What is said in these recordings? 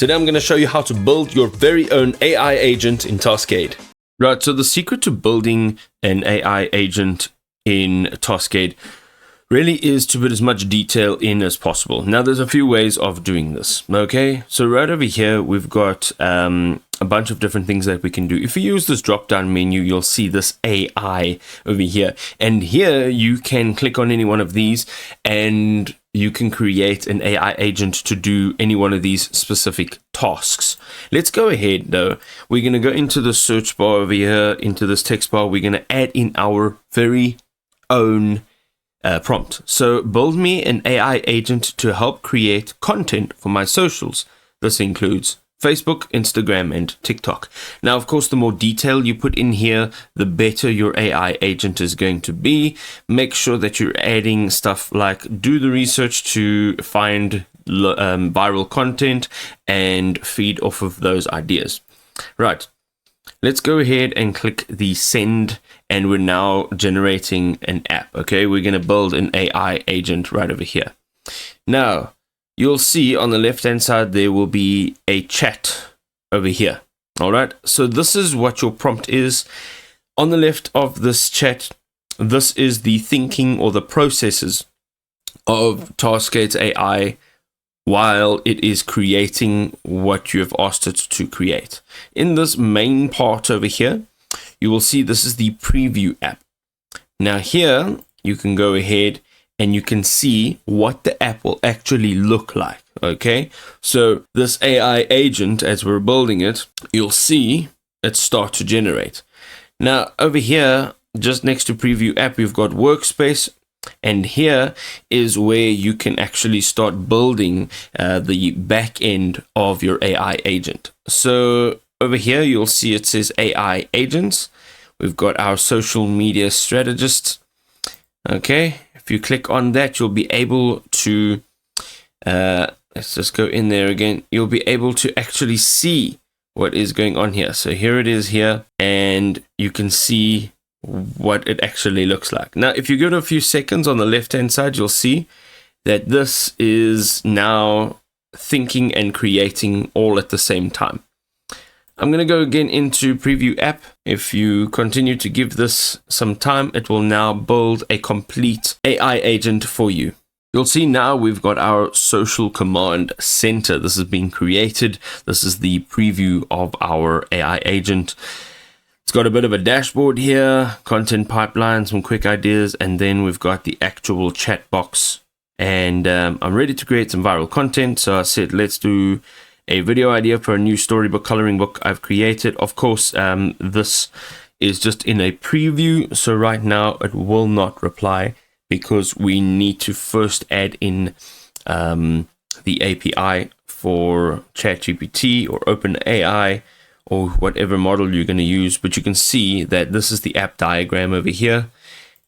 Today I'm going to show you how to build your very own AI agent in Taskade. Right, so the secret to building an AI agent in Taskade really is to put as much detail in as possible. Now there's a few ways of doing this, okay? So right over here we've got a bunch of different things that we can do. If you use this drop down menu, you'll see this AI over here, and here you can click on any one of these and you can create an AI agent to do any one of these specific tasks. Let's go ahead though. We're going to go into the search bar over here, into this text bar. We're going to add in our very own prompt. So build me an AI agent to help create content for my socials. This includes Facebook, Instagram, and TikTok. Now, of course, the more detail you put in here, the better your AI agent is going to be. Make sure that you're adding stuff like do the research to find viral content and feed off of those ideas. Right. Let's go ahead and click the send, and we're now generating an app. Okay, we're going to build an AI agent right over here. Now, you'll see on the left hand side there will be a chat over here. All right, so this is what your prompt is. On the left of this chat, this is the thinking or the processes of Taskade AI while it is creating what you have asked it to create. In this main part over here, you will see this is the preview app. Now here you can go ahead and you can see what the app will actually look like. Okay, so this AI agent, as we're building it, you'll see it start to generate. Now over here, just next to preview app, we've got workspace. And here is where you can actually start building the back end of your AI agent. So over here, you'll see it says AI agents. We've got our social media strategist. Okay, if you click on that, you'll be able to, let's just go in there again. You'll be able to actually see what is going on here. So here it is here, and you can see what it actually looks like. Now, if you go to a few seconds on the left hand side, you'll see that this is now thinking and creating all at the same time. I'm going to go again into preview app. If you continue to give this some time, it will now build a complete AI agent for you. You'll see now we've got our social command center. This has been created. This is the preview of our AI agent. It's got a bit of a dashboard here, content pipeline, some quick ideas, and then we've got the actual chat box. And I'm ready to create some viral content. So I said, let's do a video idea for a new storybook coloring book I've created. Of course, this is just in a preview. So right now it will not reply because we need to first add in the API for ChatGPT or OpenAI, or whatever model you're going to use. But you can see that this is the app diagram over here,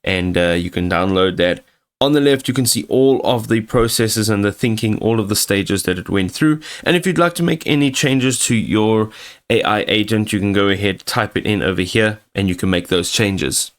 and you can download that. On the left, you can see all of the processes and the thinking, all of the stages that it went through. And if you'd like to make any changes to your AI agent, you can go ahead, type it in over here, and you can make those changes.